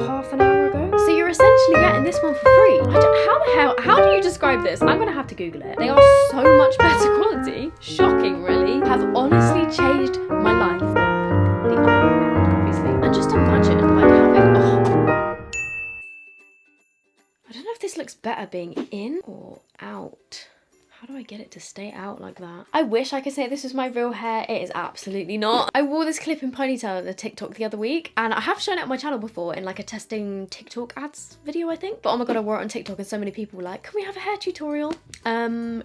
about half an hour ago. So you're essentially getting this one for free. How do you describe this? I'm gonna have to Google it. They are so much better quality. Shocking, really. Have honestly changed my life. The other way around, obviously. And just imagine, like, having, I don't know if this looks better being in or out. How do I get it to stay out like that? I wish I could say this was my real hair. It is absolutely not. I wore this clip in ponytail in the TikTok the other week, and I have shown it on my channel before in like a testing TikTok ads video, I think. But oh my god, I wore it on TikTok and so many people were like, can we have a hair tutorial?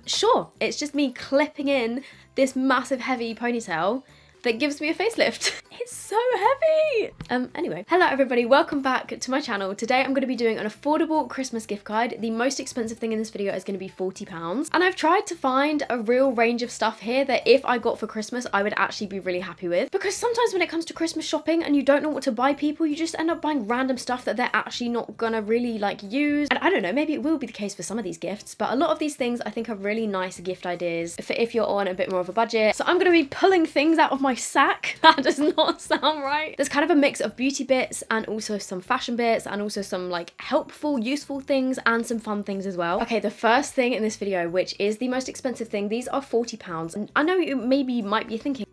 Sure. It's just me clipping in this massive heavy ponytail that gives me a facelift. It's so heavy. Anyway, hello everybody, welcome back to my channel. Today I'm going to be doing an affordable Christmas gift guide. The most expensive thing in this video is going to be £40. And I've tried to find a real range of stuff here that if I got for Christmas, I would actually be really happy with. Because sometimes when it comes to Christmas shopping and you don't know what to buy people, you just end up buying random stuff that they're actually not gonna really like use. And I don't know, maybe it will be the case for some of these gifts, but a lot of these things I think are really nice gift ideas for if you're on a bit more of a budget. So I'm going to be pulling things out of my sack. That does not sound right. There's kind of a mix of beauty bits and also some fashion bits and also some like helpful, useful things and some fun things as well. Okay, the first thing in this video, which is the most expensive thing, these are £40. And I know you maybe might be thinking,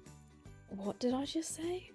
what did I just say?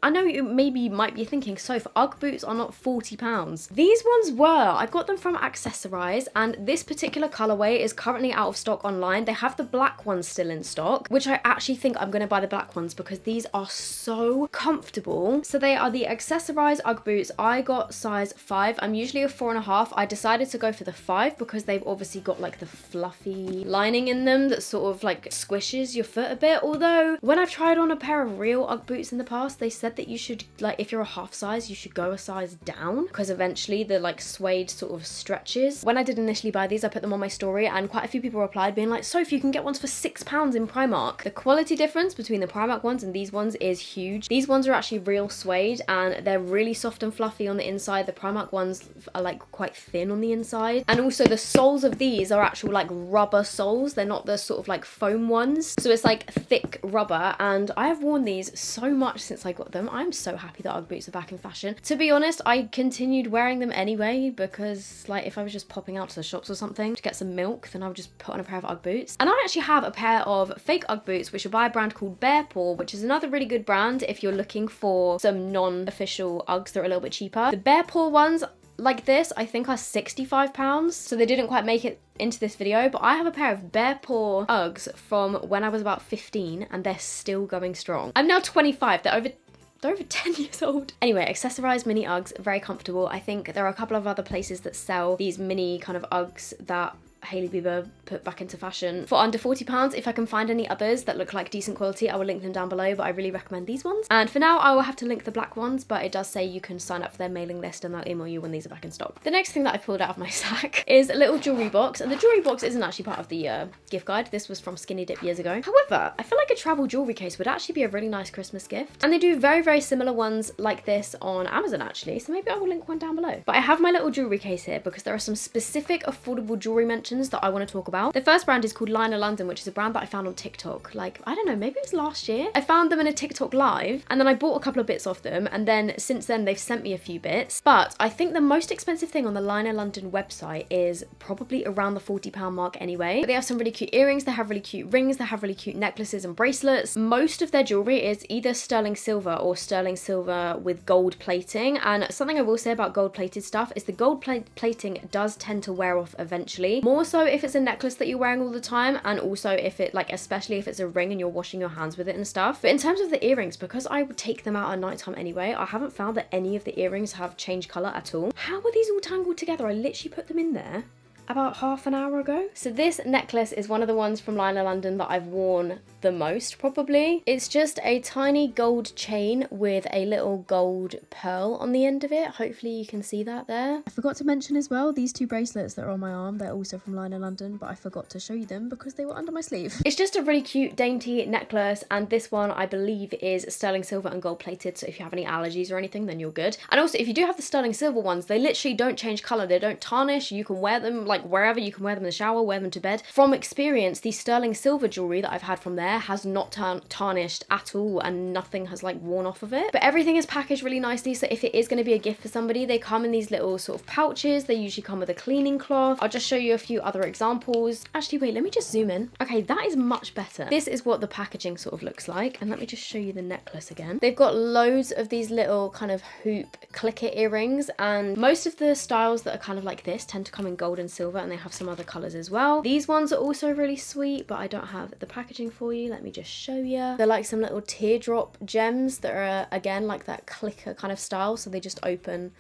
I know you maybe might be thinking, Soph, Ugg boots are not £40. These ones were. I got them from Accessorize, and this particular colorway is currently out of stock online. They have the black ones still in stock, which I actually think I'm going to buy the black ones because these are so comfortable. So they are the Accessorize Ugg boots. I got size 5. I'm usually a 4.5. I decided to go for the 5 because they've obviously got like the fluffy lining in them that sort of like squishes your foot a bit. Although when I've tried on a pair of real Ugg boots in the past, they said that you should, like, if you're a half size, you should go a size down because eventually the like suede sort of stretches. When I did initially buy these, I put them on my story and quite a few people replied being like, Soph, you can get ones for £6 in Primark. The quality difference between the Primark ones and these ones is huge. These ones are actually real suede and they're really soft and fluffy on the inside. The Primark ones are like quite thin on the inside. And also the soles of these are actual like rubber soles. They're not the sort of like foam ones. So it's like thick rubber, and I have worn these so much since I got them. I'm so happy that Ugg boots are back in fashion. To be honest, I continued wearing them anyway because like if I was just popping out to the shops or something to get some milk, then I would just put on a pair of Ugg boots. And I actually have a pair of fake Ugg boots which are by a brand called Bear Paw, which is another really good brand if you're looking for some non-official Uggs that are a little bit cheaper. The Bear Paw ones like this I think are £65, so they didn't quite make it into this video, but I have a pair of Bear Paw Uggs from when I was about 15 and they're still going strong. I'm now 25, they're over 10 years old. Anyway, Accessorized mini Uggs, very comfortable. I think there are a couple of other places that sell these mini kind of Uggs that Hailey Bieber put back into fashion for under £40. If I can find any others that look like decent quality, I will link them down below, but I really recommend these ones. And for now, I will have to link the black ones, but it does say you can sign up for their mailing list and they'll email you when these are back in stock. The next thing that I pulled out of my sack is a little jewelry box, and the jewelry box isn't actually part of the gift guide. This was from Skinny Dip years ago. However, I feel like a travel jewelry case would actually be a really nice Christmas gift, and they do very, very similar ones like this on Amazon actually, so maybe I will link one down below. But I have my little jewelry case here because there are some specific affordable jewelry mentions that I want to talk about. The first brand is called Liner London, which is a brand that I found on TikTok. Like, I don't know, maybe it was last year. I found them in a TikTok live and then I bought a couple of bits off them, and then since then they've sent me a few bits. But I think the most expensive thing on the Liner London website is probably around the £40 mark anyway. But they have some really cute earrings, they have really cute rings, they have really cute necklaces and bracelets. Most of their jewelry is either sterling silver or sterling silver with gold plating. And something I will say about gold plated stuff is the gold plating does tend to wear off eventually. More so if it's a necklace that you're wearing all the time, and also if it like, especially if it's a ring and you're washing your hands with it and stuff. But in terms of the earrings, because I would take them out at night time anyway, I haven't found that any of the earrings have changed colour at all. How are these all tangled together? I literally put them in there about half an hour ago. So this necklace is one of the ones from Liner London that I've worn the most probably. It's just a tiny gold chain with a little gold pearl on the end of it. Hopefully you can see that there. I forgot to mention as well, these two bracelets that are on my arm, they're also from Liner London, but I forgot to show you them because they were under my sleeve. It's just a really cute dainty necklace, and this one I believe is sterling silver and gold plated, so if you have any allergies or anything then you're good. And also if you do have the sterling silver ones, they literally don't change colour, they don't tarnish, you can wear them like wherever. You can wear them in the shower, wear them to bed. From experience, the sterling silver jewelry that I've had from there has not tarnished at all, and nothing has like worn off of it. But everything is packaged really nicely, so if it is going to be a gift for somebody, they come in these little sort of pouches. They usually come with a cleaning cloth. I'll just show you a few other examples. Actually, wait, let me just zoom in. Okay, that is much better. This is what the packaging sort of looks like, and let me just show you the necklace again. They've got loads of these little kind of hoop clicker earrings, and most of the styles that are kind of like this tend to come in gold and silver, and they have some other colors as well. These ones are also really sweet, but I don't have the packaging for you. Let me just show you. They're like some little teardrop gems that are again like that clicker kind of style, so they just open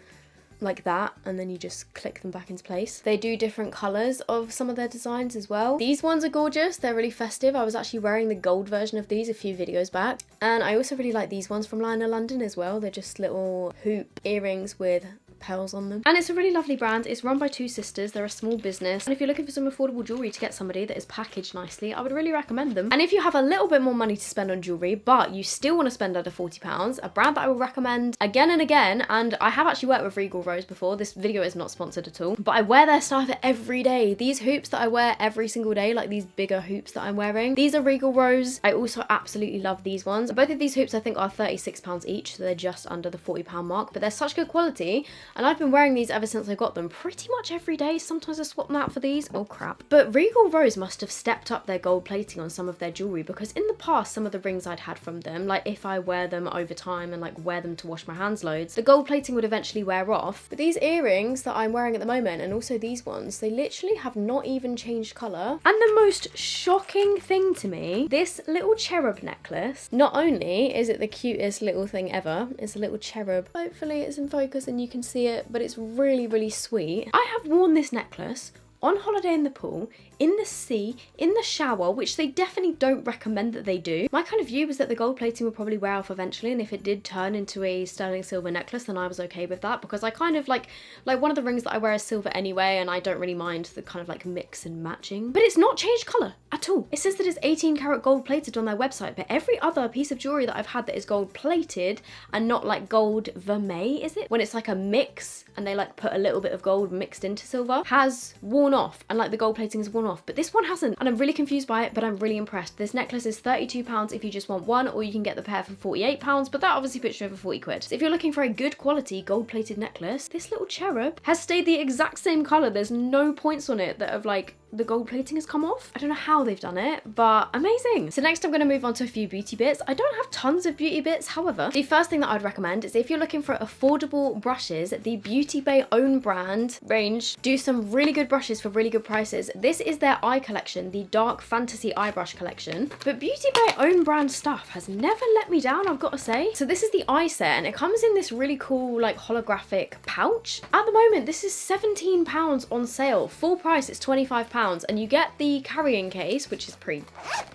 like that, and then you just click them back into place. They do different colors of some of their designs as well. These ones are gorgeous. They're really festive. I was actually wearing the gold version of these a few videos back, and I also really like these ones from Lionel London as well. They're just little hoop earrings with pearls on them, and it's a really lovely brand. It's run by two sisters. They're a small business, and if you're looking for some affordable jewelry to get somebody that is packaged nicely, I would really recommend them. And if you have a little bit more money to spend on jewelry but you still want to spend under £40, a brand that I would recommend again and again, and I have actually worked with Regal Rose before. This video is not sponsored at all, but I wear their stuff every day. These hoops that I wear every single day, like these bigger hoops that I'm wearing, these are Regal Rose. I also absolutely love these ones. Both of these hoops I think are £36 each, so they're just under the £40 mark, but they're such good quality, and I've been wearing these ever since I got them pretty much every day. Sometimes I swap them out for these. Oh crap. But Regal Rose must have stepped up their gold plating on some of their jewelry, because in the past, some of the rings I'd had from them, like if I wear them over time and like wear them to wash my hands loads, the gold plating would eventually wear off. But these earrings that I'm wearing at the moment, and also these ones, they literally have not even changed colour. And the most shocking thing to me, this little cherub necklace, not only is it the cutest little thing ever, it's a little cherub. Hopefully it's in focus and you can see it, but it's really, really sweet. I have worn this necklace on holiday in the pool, in the sea, in the shower, which they definitely don't recommend that they do. My kind of view was that the gold plating would probably wear off eventually, and if it did turn into a sterling silver necklace, then I was okay with that, because I kind of like one of the rings that I wear is silver anyway, and I don't really mind the kind of like mix and matching. But it's not changed colour at all. It says that it's 18 karat gold plated on their website, but every other piece of jewellery that I've had that is gold plated and not like gold vermeil, is it? When it's like a mix and they like put a little bit of gold mixed into silver, has worn off, and like the gold plating is worn off, but this one hasn't, and I'm really confused by it, but I'm really impressed. This necklace is £32 if you just want one, or you can get the pair for £48, but that obviously puts you over 40 quid. So if you're looking for a good quality gold plated necklace, this little cherub has stayed the exact same colour. There's no points on it that have like the gold plating has come off. I don't know how they've done it, but amazing. So next I'm going to move on to a few beauty bits. I don't have tons of beauty bits, however, the first thing that I'd recommend is if you're looking for affordable brushes, the Beauty Bay own brand range do some really good brushes for really good prices. This is their eye collection, the Dark Fantasy Eye Brush collection, but Beauty Bay own brand stuff has never let me down, I've got to say. So this is the eye set, and it comes in this really cool like holographic pouch. At the moment, this is £17 on sale. Full price, it's £25. And you get the carrying case, which is pretty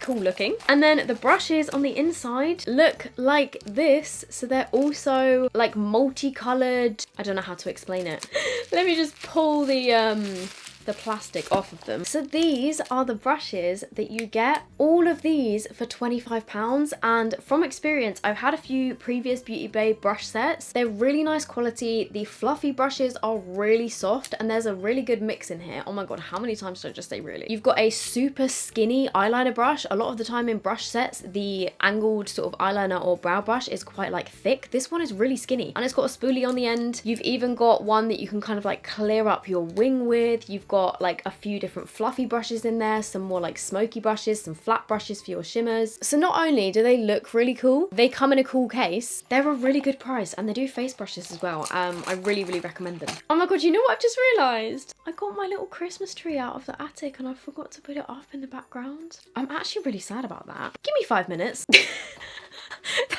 cool looking. And then the brushes on the inside look like this. So they're also like multicolored. I don't know how to explain it. Let me just pull the plastic off of them. So these are the brushes that you get. All of these for £25, and from experience I've had a few previous Beauty Bay brush sets. They're really nice quality. The fluffy brushes are really soft, and there's a really good mix in here. Oh my god, how many times did I just say really? You've got a super skinny eyeliner brush. A lot of the time in brush sets, the angled sort of eyeliner or brow brush is quite like thick. This one is really skinny, and it's got a spoolie on the end. You've even got one that you can kind of like clear up your wing with. You've got like a few different fluffy brushes in there, some more like smoky brushes, some flat brushes for your shimmers. So not only do they look really cool, they come in a cool case, they're a really good price, and they do face brushes as well. I really, really recommend them. Oh my god, you know what I've just realised? I got my little Christmas tree out of the attic and I forgot to put it up in the background. I'm actually really sad about that. Give me 5 minutes.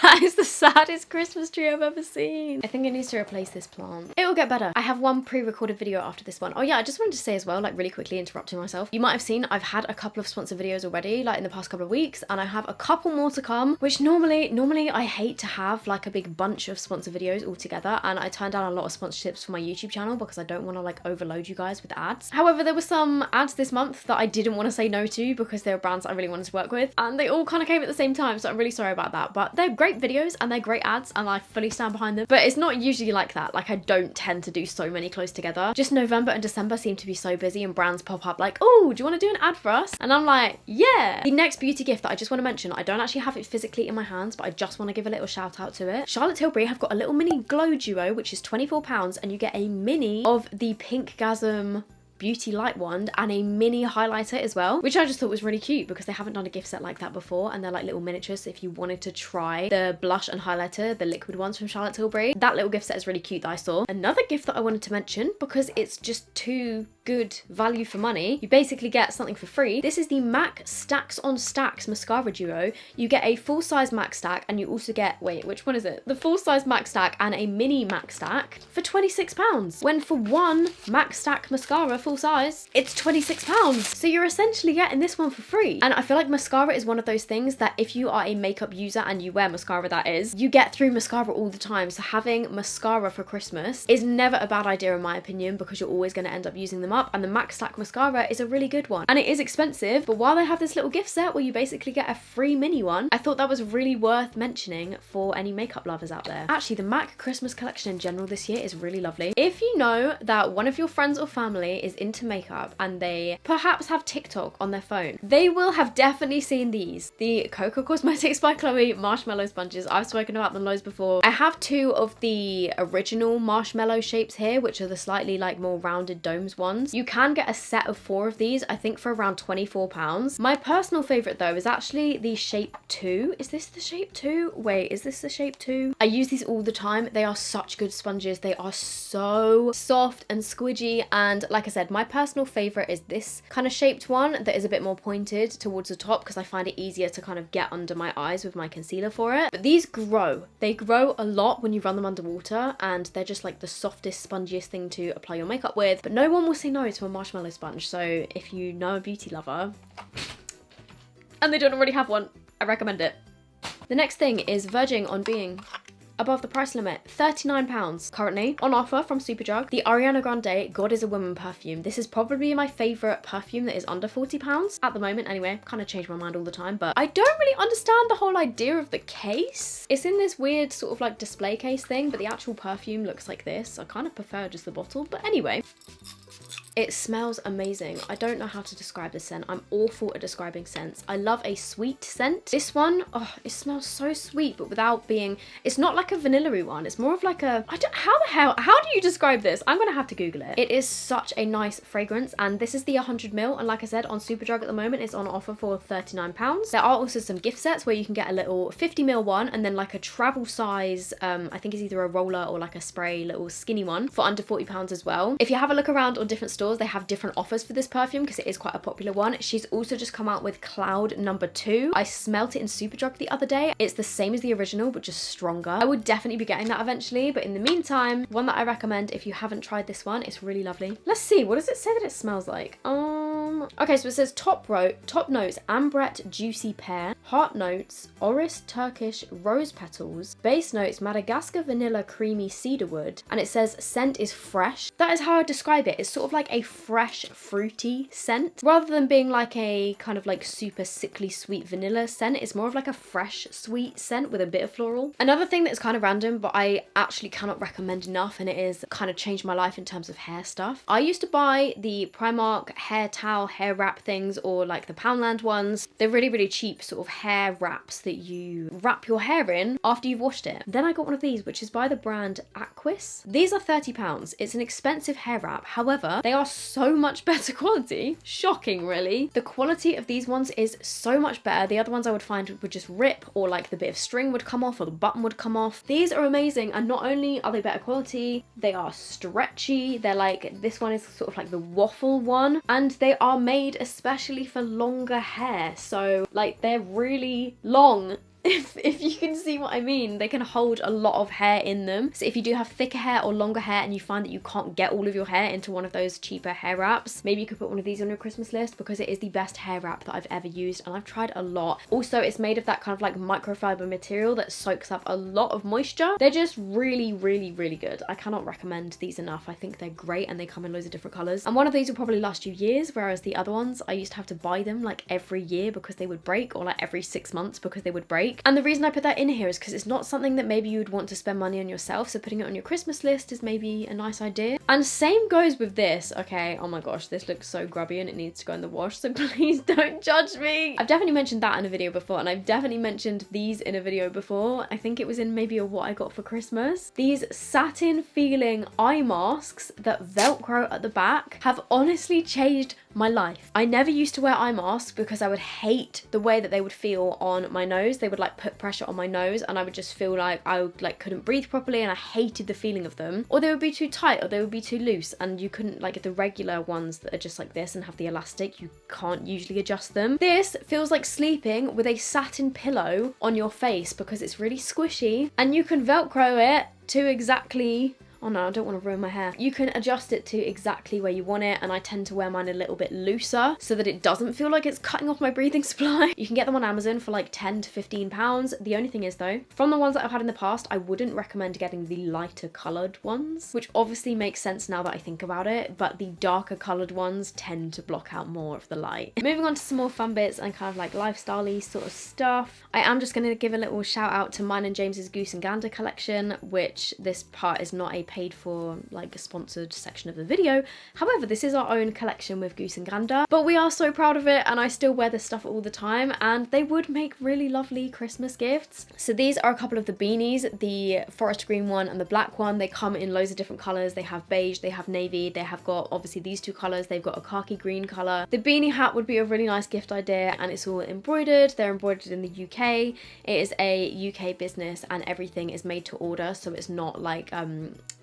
That is the saddest Christmas tree I've ever seen. I think it needs to replace this plant. It will get better. I have one pre-recorded video after this one. Oh yeah, I just wanted to say as well, like really quickly interrupting myself, you might have seen I've had a couple of sponsor videos already, like in the past couple of weeks, and I have a couple more to come, which normally I hate to have like a big bunch of sponsor videos all together, and I turn down a lot of sponsorships for my YouTube channel because I don't want to like overload you guys with ads. However, there were some ads this month that I didn't want to say no to because they were brands I really wanted to work with, and they all kind of came at the same time, so I'm really sorry about that. out, but they're great videos and they're great ads and I fully stand behind them. But it's not usually like that. Like I don't tend to do so many close together. Just November and December seem to be so busy and brands pop up like, oh, do you want to do an ad for us? And I'm like, yeah. The next beauty gift that I just want to mention, I don't actually have it physically in my hands, but I just want to give a little shout out to it. Charlotte Tilbury have got a little mini glow duo, which is £24, and you get a mini of the Pink Gasm beauty light wand and a mini highlighter as well, which I just thought was really cute because they haven't done a gift set like that before, and they're like little miniatures. So if you wanted to try the blush and highlighter, the liquid ones from Charlotte Tilbury, that little gift set is really cute that I saw. Another gift that I wanted to mention, because it's just too good value for money, you basically get something for free. This is the MAC Stacks on Stacks mascara duo. You get a full-size MAC stack and you also get, wait, which one is it? The full-size MAC stack and a mini MAC stack for £26, when for one MAC stack mascara full size, it's £26. So you're essentially getting this one for free. And I feel like mascara is one of those things that if you are a makeup user and you wear mascara, that is, you get through mascara all the time. So having mascara for Christmas is never a bad idea in my opinion, because you're always going to end up using them up. And the MAC Stack mascara is a really good one. And it is expensive, but while they have this little gift set where you basically get a free mini one, I thought that was really worth mentioning for any makeup lovers out there. Actually, the MAC Christmas collection in general this year is really lovely. If you know that one of your friends or family is into makeup and they perhaps have TikTok on their phone, they will have definitely seen these. The Coco Cosmetics by Chloe marshmallow sponges. I've spoken about them loads before. I have two of the original marshmallow shapes here, which are the slightly like more rounded domes ones. You can get a set of 4 of these, I think for around £24. My personal favourite though is actually the shape 2. Is this the shape 2? Wait, is this the shape 2? I use these all the time. They are such good sponges. They are so soft and squidgy, and like I said, my personal favourite is this kind of shaped one that is a bit more pointed towards the top because I find it easier to kind of get under my eyes with my concealer for it. But these grow. They grow a lot when you run them underwater, and they're just like the softest, spongiest thing to apply your makeup with. But no one will say no to a marshmallow sponge, so if you know a beauty lover and they don't already have one, I recommend it. The next thing is verging on being above the price limit, £39 currently on offer from Superdrug. The Ariana Grande God Is a Woman perfume. This is probably my favourite perfume that is under £40 at the moment anyway. Kind of change my mind all the time, but I don't really understand the whole idea of the case. It's in this weird sort of like display case thing, but the actual perfume looks like this. I kind of prefer just the bottle, but anyway. It smells amazing. I don't know how to describe this scent. I'm awful at describing scents. I love a sweet scent. This one, oh, it smells so sweet, but without being, it's not like a vanilla-y one. It's more of like a, how do you describe this? I'm gonna have to Google it. It is such a nice fragrance, and this is the 100ml, and like I said, on Superdrug at the moment, it's on offer for £39. There are also some gift sets where you can get a little 50ml one, and then like a travel size, I think it's either a roller or like a spray little skinny one for under £40 as well. If you have a look around on different stores, they have different offers for this perfume because it is quite a popular one. She's also just come out with Cloud No. 2. I smelt it in Superdrug the other day. It's the same as the original, but just stronger. I would definitely be getting that eventually, but in the meantime, one that I recommend if you haven't tried this one, it's really lovely. Let's see, what does it say that it smells like? Okay, so it says top notes, Ambret Juicy Pear, heart notes, Orris Turkish Rose Petals, base notes, Madagascar Vanilla Creamy Cedarwood, and it says scent is fresh. That is how I describe it. It's sort of like a fresh, fruity scent. Rather than being like a kind of like super sickly sweet vanilla scent, it's more of like a fresh, sweet scent with a bit of floral. Another thing that's kind of random, but I actually cannot recommend enough, and it is kind of changed my life in terms of hair stuff. I used to buy the Primark hair towel, hair wrap things, or like the Poundland ones. They're really, really cheap sort of hair wraps that you wrap your hair in after you've washed it. Then I got one of these, which is by the brand Aquis. These are £30. It's an expensive hair wrap. However, they are so much better quality. Shocking, really. The quality of these ones is so much better. The other ones I would find would just rip, or like the bit of string would come off, or the button would come off. These are amazing, and not only are they better quality, they are stretchy. They're like, this one is sort of like the waffle one, and they are made especially for longer hair. So like they're really long. If you can see what I mean, they can hold a lot of hair in them. So if you do have thicker hair or longer hair and you find that you can't get all of your hair into one of those cheaper hair wraps, maybe you could put one of these on your Christmas list, because it is the best hair wrap that I've ever used, and I've tried a lot. Also, it's made of that kind of like microfiber material that soaks up a lot of moisture. They're just really, really, really good. I cannot recommend these enough. I think they're great, and they come in loads of different colors. And one of these will probably last you years, whereas the other ones, I used to have to buy them like every year because they would break, or like every 6 months because they would break. break. And the reason I put that in here is because it's not something that maybe you would want to spend money on yourself, so putting it on your Christmas list is maybe a nice idea. And same goes with this, okay? Oh my gosh, this looks so grubby and it needs to go in the wash, so please don't judge me. I've definitely mentioned that in a video before, and I've definitely mentioned these in a video before. I think it was in maybe a what I got for Christmas. These satin feeling eye masks that velcro at the back have honestly changed my life. I never used to wear eye masks because I would hate the way that they would feel on my nose. They would like put pressure on my nose and I would just feel like I would, like couldn't breathe properly, and I hated the feeling of them. Or they would be too tight, or they would be too loose, and you couldn't, like the regular ones that are just like this and have the elastic, you can't usually adjust them. This feels like sleeping with a satin pillow on your face because it's really squishy, and you can velcro it to exactly, oh no, I don't want to ruin my hair. You can adjust it to exactly where you want it, and I tend to wear mine a little bit looser so that it doesn't feel like it's cutting off my breathing supply. You can get them on Amazon for like 10 to 15 pounds. The only thing is though, from the ones that I've had in the past, I wouldn't recommend getting the lighter coloured ones, which obviously makes sense now that I think about it, but the darker coloured ones tend to block out more of the light. Moving on to some more fun bits and kind of like lifestyle-y sort of stuff. I am just going to give a little shout out to mine and James's Goose and Gander collection, which this part is not a paid for like a sponsored section of the video. However, this is our own collection with Goose and Gander, but we are so proud of it, and I still wear this stuff all the time, and they would make really lovely Christmas gifts. So these are a couple of the beanies, the forest green one and the black one. They come in loads of different colours. They have beige, they have navy, they have got obviously these two colours, they've got a khaki green colour. The beanie hat would be a really nice gift idea, and it's all embroidered. They're embroidered in the UK. It is a UK business and everything is made to order, so it's not like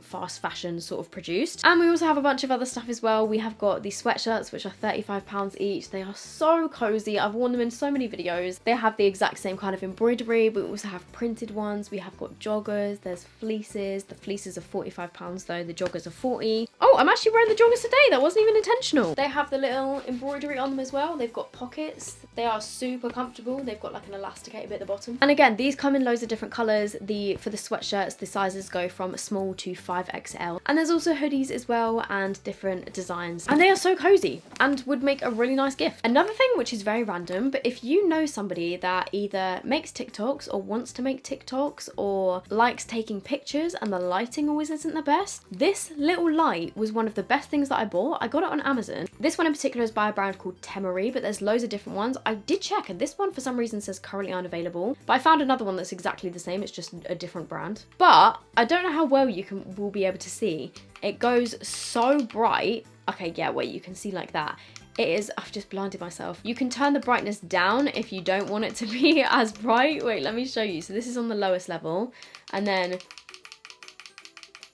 fast fashion sort of produced. And we also have a bunch of other stuff as well. We have got these sweatshirts which are £35 each. They are so cozy. I've worn them in so many videos. They have the exact same kind of embroidery, but we also have printed ones. We have got joggers, there's fleeces. The fleeces are £45 though, the joggers are 40. Oh, I'm actually wearing the joggers today. That wasn't even intentional. They have the little embroidery on them as well. They've got pockets. They are super comfortable. They've got like an elasticated bit at the bottom. And again, these come in loads of different colours. For the sweatshirts, the sizes go from small to 5XL. And there's also hoodies as well and different designs. And they are so cozy and would make a really nice gift. Another thing which is very random, but if you know somebody that either makes TikToks or wants to make TikToks or likes taking pictures and the lighting always isn't the best, this little light was one of the best things that I bought. I got it on Amazon. This one in particular is by a brand called Temery, but there's loads of different ones. I did check and this one for some reason says currently unavailable, but I found another one that's exactly the same. It's just a different brand. But I don't know how well you will be able to see. It goes so bright. Okay, yeah, wait, you can see like that. It is, I've just blinded myself. You can turn the brightness down if you don't want it to be as bright. Wait, let me show you. So this is on the lowest level, and then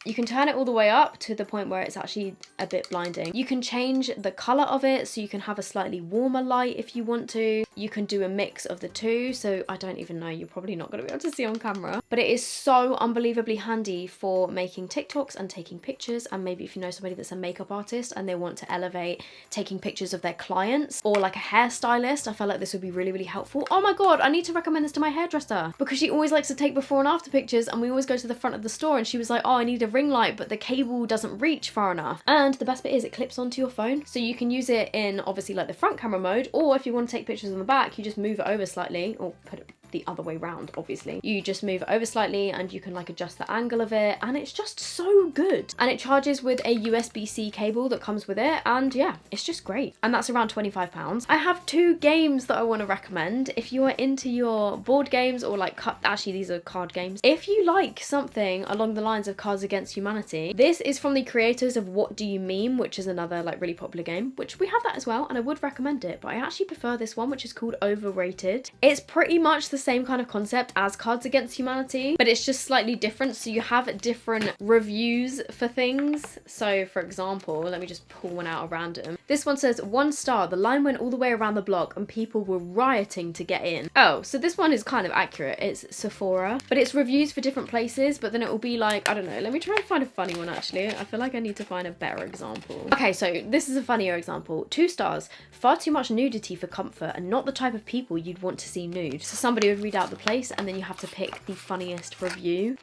you can turn it all the way up to the point where it's actually a bit blinding. You can change the colour of it, so you can have a slightly warmer light if you want to. You can do a mix of the two, so I don't even know, you're probably not going to be able to see on camera. But it is so unbelievably handy for making TikToks and taking pictures, and maybe if you know somebody that's a makeup artist and they want to elevate taking pictures of their clients, or like a hairstylist, I felt like this would be really, really helpful. Oh my god, I need to recommend this to my hairdresser because she always likes to take before and after pictures, and we always go to the front of the store and she was like, oh, I need a ring light, but the cable doesn't reach far enough. And the best bit is it clips onto your phone, so you can use it in obviously like the front camera mode, or if you want to take pictures on the back, you just move it over slightly, or put it the other way round, obviously. You just move it over slightly and you can like adjust the angle of it, and it's just so good. And it charges with a USB-C cable that comes with it, and yeah, it's just great. And that's around £25. I have two games that I want to recommend if you are into your board games, or like actually these are card games. If you like something along the lines of Cards Against Humanity, this is from the creators of What Do You Meme, which is another like really popular game, which we have that as well, and I would recommend it, but I actually prefer this one, which is called Overrated. It's pretty much the same kind of concept as Cards Against Humanity, but it's just slightly different. So you have different reviews for things. So for example, let me just pull one out at random. This one says 1 star, the line went all the way around the block and people were rioting to get in. Oh, so this one is kind of accurate. It's Sephora, but it's reviews for different places, but then it will be like, I don't know, let me try and find a funny one actually. I feel like I need to find a better example. Okay, so this is a funnier example. 2 stars, far too much nudity for comfort and not the type of people you'd want to see nude. So somebody would read out the place and then you have to pick the funniest review.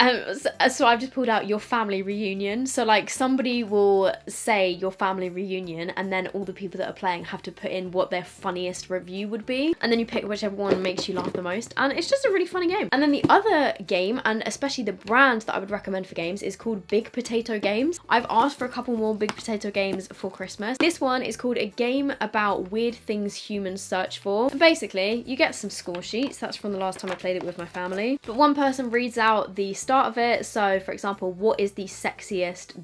So I've just pulled out your family reunion. So like somebody will say your family reunion and then all the people that are playing have to put in what their funniest review would be. And then you pick whichever one makes you laugh the most. And it's just a really funny game. And then the other game, and especially the brand that I would recommend for games, is called Big Potato Games. I've asked for a couple more Big Potato games for Christmas. This one is called A Game About Weird Things Humans Search For. And basically, you get some score sheets. That's from the last time I played it with my family. But one person reads out the start of it. So for example, what is the sexiest ...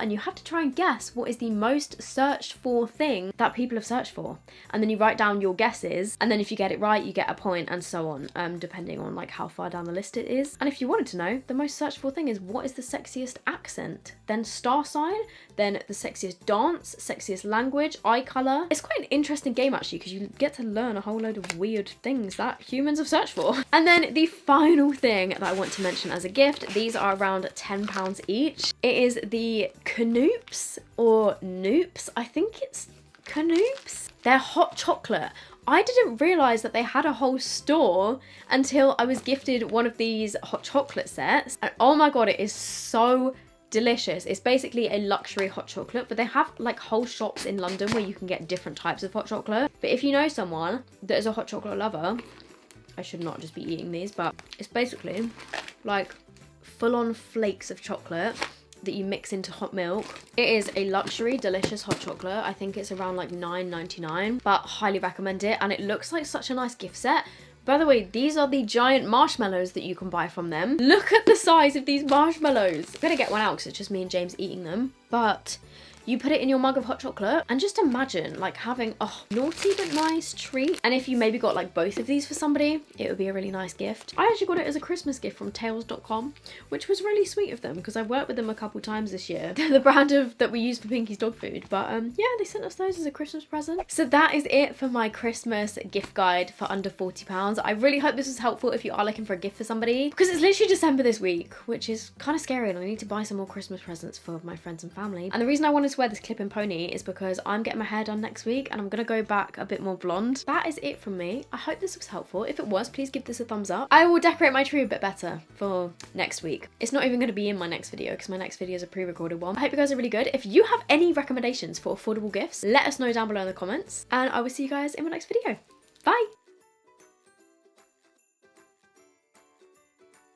And you have to try and guess what is the most searched for thing that people have searched for. And then you write down your guesses. And then if you get it right, you get a point, and so on, depending on like how far down the list it is. And if you wanted to know, the most searched for thing is what is the sexiest accent, then star sign, then the sexiest dance, sexiest language, eye colour. It's quite an interesting game actually, because you get to learn a whole load of weird things that humans have searched for. And then the final thing that I want to mention as a gift, these are around £10 each. It is the Canoops or Noops. I think it's Canoops. They're hot chocolate. I didn't realise that they had a whole store until I was gifted one of these hot chocolate sets. And oh my god, it is so delicious. It's basically a luxury hot chocolate, but they have like whole shops in London where you can get different types of hot chocolate. But if you know someone that is a hot chocolate lover, I should not just be eating these, but it's basically like full-on flakes of chocolate that you mix into hot milk. It is a luxury, delicious hot chocolate. I think it's around like £9.99, but highly recommend it. And it looks like such a nice gift set. By the way, these are the giant marshmallows that you can buy from them. Look at the size of these marshmallows. I'm gonna get one out because it's just me and James eating them. But you put it in your mug of hot chocolate and just imagine like having a naughty but nice treat. And if you maybe got like both of these for somebody, it would be a really nice gift. I actually got it as a Christmas gift from tails.com, which was really sweet of them because I've worked with them a couple times this year. They're the brand that we use for Pinky's dog food. But yeah, they sent us those as a Christmas present. So that is it for my Christmas gift guide for under £40. I really hope this was helpful if you are looking for a gift for somebody, because it's literally December this week, which is kind of scary, and I need to buy some more Christmas presents for my friends and family. And the reason I wanted to wear this clip-in pony is because I'm getting my hair done next week and I'm gonna go back a bit more blonde. That is it from me. I hope this was helpful. If it was, please give this a thumbs up. I will decorate my tree a bit better for next week. It's not even gonna be in my next video because my next video is a pre-recorded one. I hope you guys are really good. If you have any recommendations for affordable gifts, let us know down below in the comments, and I will see you guys in my next video. Bye!